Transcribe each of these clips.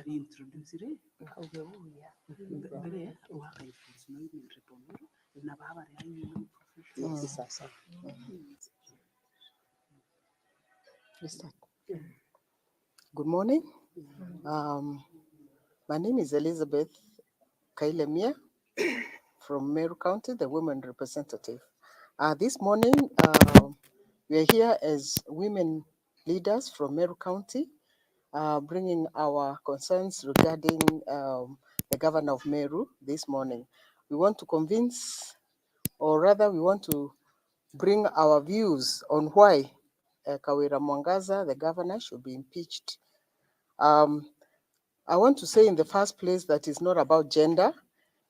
Hari introduce re mbere waka introduce no in reponero na baba re ayi professional sasa. Good morning. My name is Elizabeth Kailemia from Meru County, the women representative. This morning, we are here as women leaders from Meru County, bringing our concerns regarding the governor of Meru this morning. We want to convince, or rather we want to bring our views on why Kawira Mwangaza, the governor, should be impeached. I want to say in the first place that it's not about gender,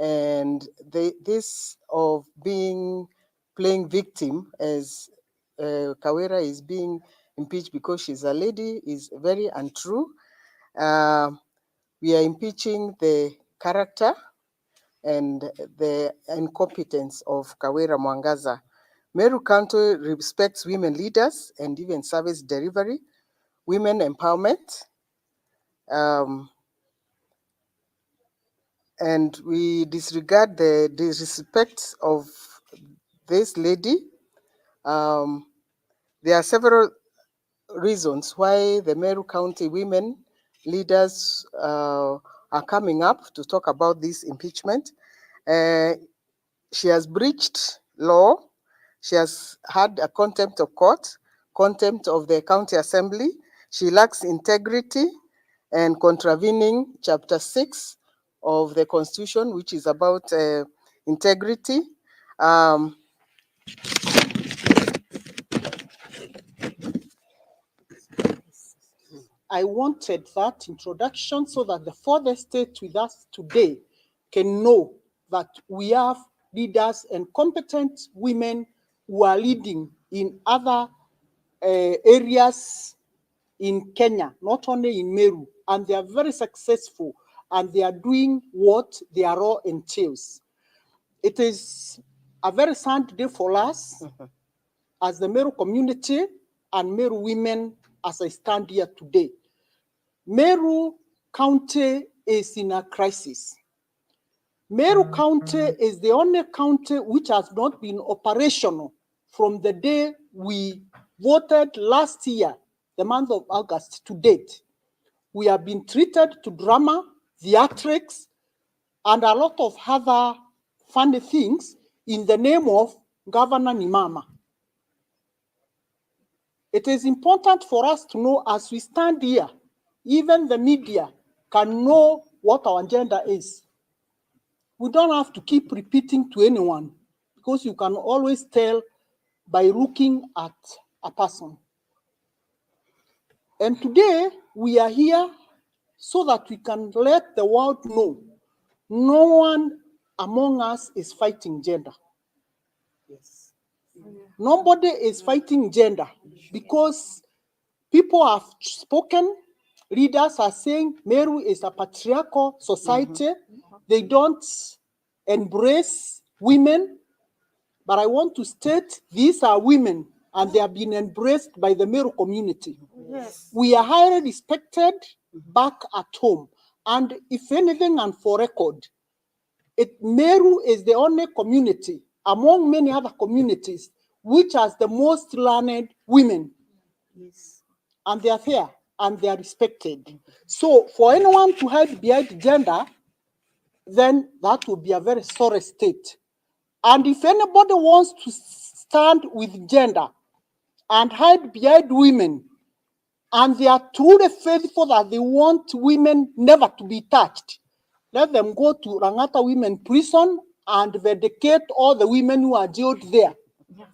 and this of playing victim as Kawira is being impeached because she's a lady is very untrue. We are impeaching the character and the incompetence of Kawira Mwangaza. Meru County respects women leaders and even service delivery, women empowerment, and we disregard the disrespect of this lady. There are several reasons why the Meru County women leaders are coming up to talk about this impeachment. She has breached law. She has had a contempt of court, contempt of the county assembly. She lacks integrity and contravening Chapter 6 of the Constitution, which is about integrity. I wanted that introduction so that the fourth state with us today can know that we have leaders and competent women who are leading in other areas in Kenya, not only in Meru, and they are very successful, and they are doing what their role entails. It is a very sad day for us as the Meru community and Meru women as I stand here today. Meru County is in a crisis. Meru County is the only county which has not been operational from the day we voted last year, the month of August to date. We have been treated to drama, theatrics, and a lot of other funny things in the name of Governor Nimama. It is important for us to know as we stand here, even the media can know what our agenda is. We don't have to keep repeating to anyone because you can always tell by looking at a person. And today we are here so that we can let the world know no one among us is fighting gender. Yes. Nobody is fighting gender because people have spoken. Leaders are saying Meru is a patriarchal society. They don't embrace women. But I want to state these are women and they have been embraced by the Meru community. Yes. We are highly respected back at home. And if anything, and for record, Meru is the only community among many other communities which has the most learned women. Yes. And they are fair and they are respected. So for anyone to hide behind gender, then that would be a very sorry state. And if anybody wants to stand with gender and hide behind women, and they are truly faithful that they want women never to be touched, let them go to Rangata Women Prison and vindicate all the women who are jailed there.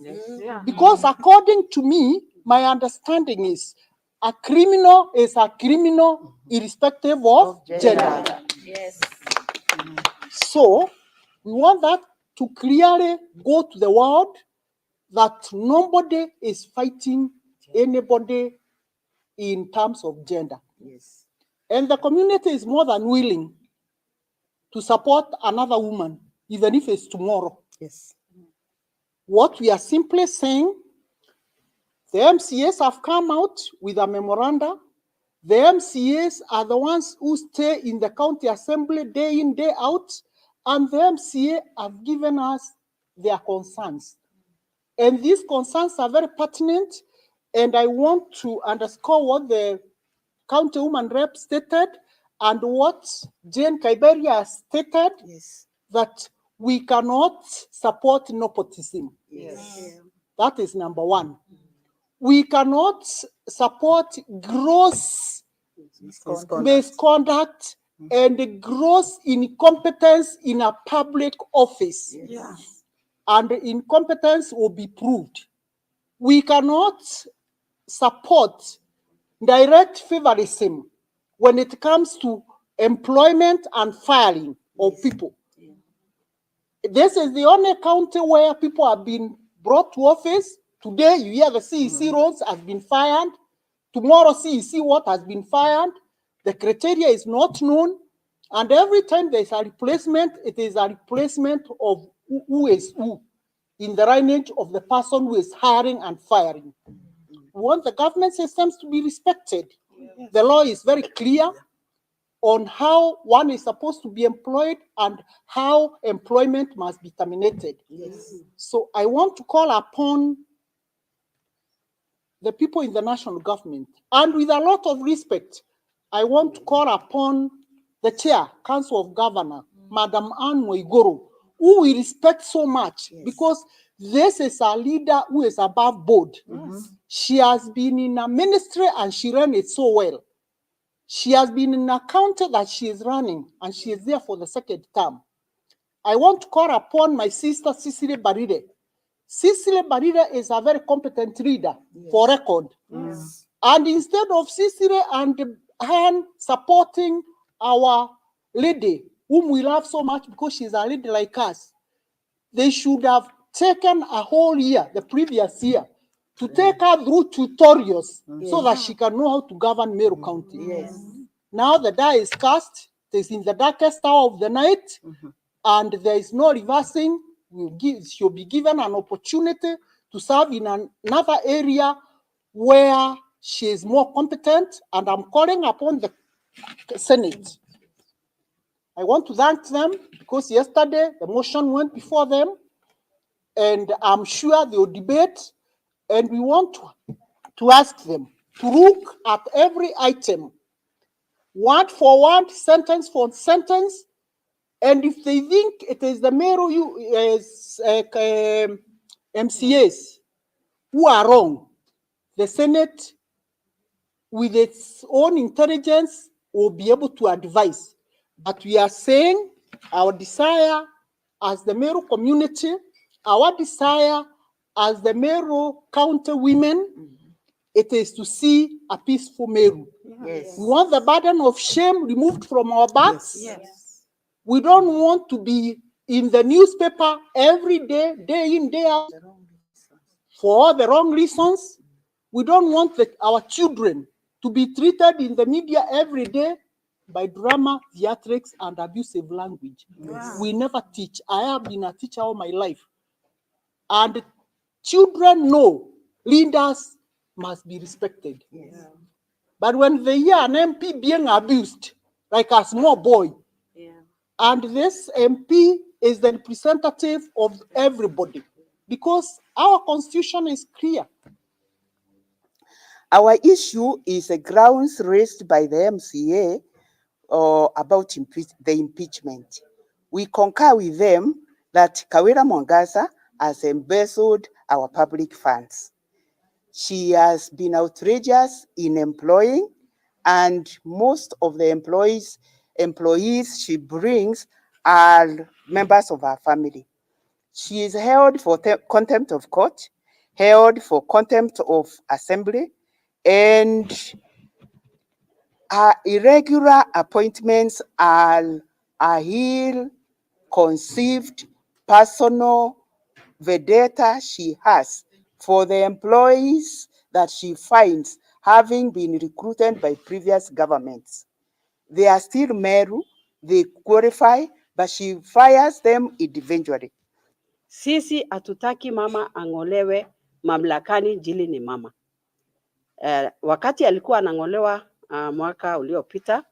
Yes. Yeah. Because according to me, my understanding is a criminal is a criminal irrespective of gender. Yes. So we want that to clearly go to the world that nobody is fighting anybody in terms of gender. Yes. And the community is more than willing to support another woman, even if it's tomorrow. Yes. What we are simply saying, the MCAs have come out with a memoranda The MCAs are the ones who stay in the county assembly day in, day out, and the MCA have given us their concerns. And these concerns are very pertinent, and I want to underscore what the county woman rep stated and what Jane Kaiberia stated, Yes. that we cannot support nepotism. Yes. That is number one. We cannot support gross misconduct and gross incompetence in a public office. Yes. And incompetence will be proved. We cannot support direct favorism when it comes to employment and firing of people. This is the only county where people have been brought to office. Today, you hear the CEC roles has been fired. Tomorrow, CEC what has been fired. The criteria is not known. And every time there is a replacement, it is a replacement of who is who in the lineage of the person who is hiring and firing. We want the government systems to be respected. The law is very clear on how one is supposed to be employed and how employment must be terminated. Yes. So I want to call upon the people in the national government, and with a lot of respect, I want to call upon the chair, Council of Governors, Madam Anne Moigoro, who we respect so much, because this is a leader who is above board. She has been in a ministry and she ran it so well. She has been in a county that she is running, and she is there for the second term. I want to call upon my sister, Cicely Baride. Cicely Baride is a very competent leader, for record. And instead of Cicely and her supporting our lady, whom we love so much because she's a lady like us, they should have taken a whole year, the previous year, to take her through tutorials so that she can know how to govern Meru County. Yes. Now the die is cast, it is in the darkest hour of the night, and there is no reversing. She'll be given an opportunity to serve in another area where she is more competent, and I'm calling upon the Senate. I want to thank them because yesterday the motion went before them, and I'm sure they will debate, and we want to ask them to look at every item, word for word, sentence for sentence, and if they think it is the Meru MCAs who are wrong, the Senate, with its own intelligence, will be able to advise. But we are saying our desire as the Meru community, our desire as the Meru County women, it is to see a peaceful Meru. Yes. We want the burden of shame removed from our backs. Yes. We don't want to be in the newspaper every day, day in, day out, for all the wrong reasons. We don't want our children to be treated in the media every day by drama, theatrics, and abusive language. We never teach. I have been a teacher all my life. And children know leaders must be respected. But when they hear an MP being abused, like a small boy, and this MP is the representative of everybody, because our constitution is clear. Our issue is the grounds raised by the MCA about the impeachment. We concur with them that Kawira Mwangaza has embezzled our public funds. She has been outrageous in employing, and most of the employees she brings are members of her family. She is held for contempt of court, held for contempt of assembly, and her irregular appointments are ill-conceived personal vendetta she has for the employees that she finds having been recruited by previous governments. They are still Meru, they qualify, but she fires them individually. Sisi hatutaki mama ang'olewe mamlakani, jili ni mama. Wakati alikuwa anang'olewa mwaka uliopita,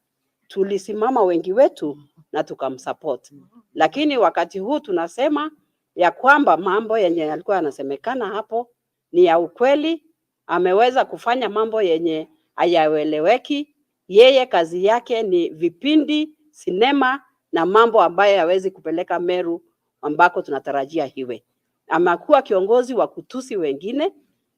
tulisimama wengi wetu na tukamsupport. Lakini wakati huu tunasema ya kwamba mambo yenye yalikuwa yanasemekana hapo ni ya ukweli. Ameweza kufanya mambo yenye hayaeleweki. Yeye kazi yake ni vipindi, sinema na mambo ambayo hawezi kupeleka Meru ambako tunatarajia hiwe. Amekuwa kiongozi wa kutusi wengine,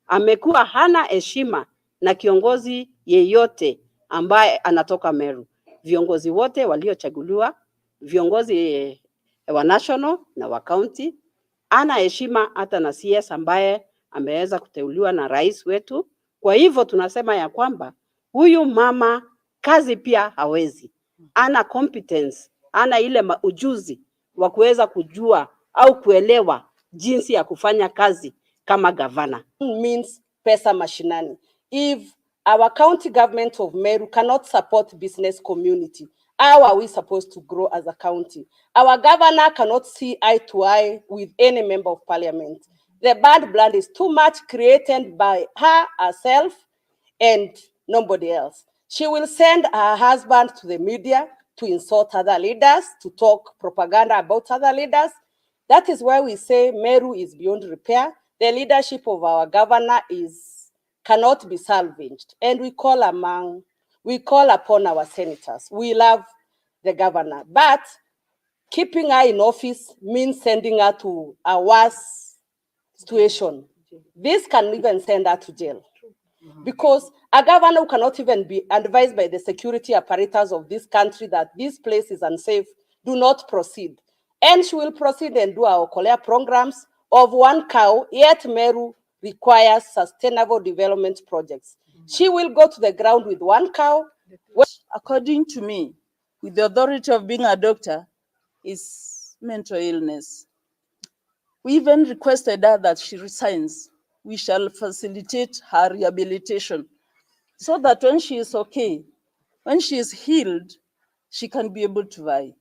amekuwa hana heshima na kiongozi yeyote ambaye anatoka Meru. Viongozi wote waliochaguliwa, viongozi wa national na wa county, ana heshima hata na CS ambaye ameweza kuteuliwa na rais wetu. Kwa hivyo tunasema ya kwamba huyu mama kazi pia hawezi, ana competence, ana ile ujuzi wa kuweza kujua au kuelewa jinsi ya kufanya kazi kama gavana. Means pesa mashinani. If our county government of Meru cannot support business community, how are we supposed to grow as a county? Our governor cannot see eye to eye with any member of parliament. The bad blood is too much created by her herself and nobody else. She will send her husband to the media to insult other leaders, to talk propaganda about other leaders. That is why we say Meru is beyond repair. The leadership of our governor cannot be salvaged. And we call upon our senators. We love the governor, but keeping her in office means sending her to a worse situation. This can even send her to jail. Because a governor who cannot even be advised by the security apparatus of this country that this place is unsafe, do not proceed. And she will proceed and do our Okolea programs of one cow, yet Meru requires sustainable development projects. She will go to the ground with one cow. According to me, with the authority of being a doctor, is mental illness. We even requested her that she resigns. We shall facilitate her rehabilitation so that when she is okay, when she is healed, she can be able to vie.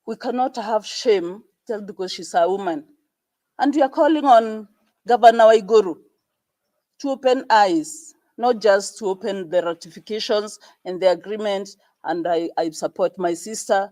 We cannot have shame just because she's a woman. And we are calling on Governor Waiguru to open eyes, not just to open the ratifications and the agreement, and I support my sister.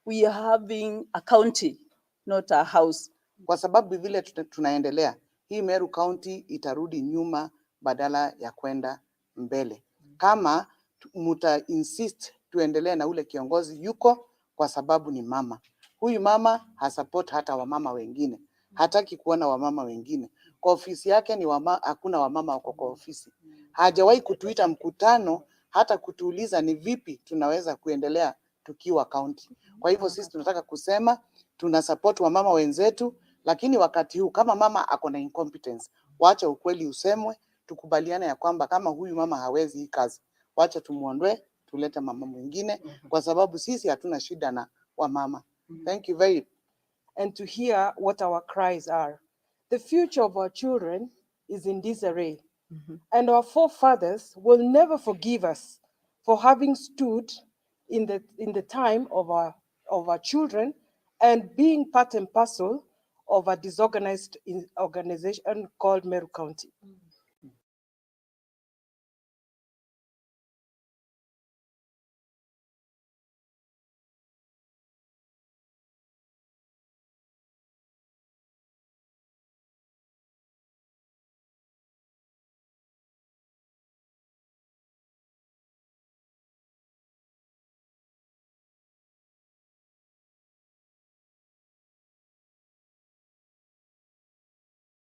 We are having a county, not a house. Kwa sababu vile tunaendelea, hii Meru County itarudi nyuma badala ya kwenda mbele. Kama muta insist tuendelee na ule kiongozi yuko, kwa sababu ni mama. Huyu mama hasupport hata wamama wengine. Hataki kuona wamama wengine. Kwa ofisi yake ni hakuna wamama wako kwa ofisi. Hajawahi kutuita mkutano hata kutuuliza ni vipi tunaweza kuendelea tukiwa county. Kwa hivyo sisi tunataka kusema tuna support wamama wenzetu, lakini wakati huu kama mama ako na incompetence, wacha ukweli usemwe, tukubaliane ya kwamba kama huyu mama hawezi hii kazi, wacha tumuondoe, tulete mama mwingine, kwa sababu sisi hatuna shida na wamama. Thank you very much. And to hear what our cries are. The future of our children is in disarray. And our forefathers will never forgive us for having stood in the time of our children and being part and parcel of a disorganized organization called Meru County.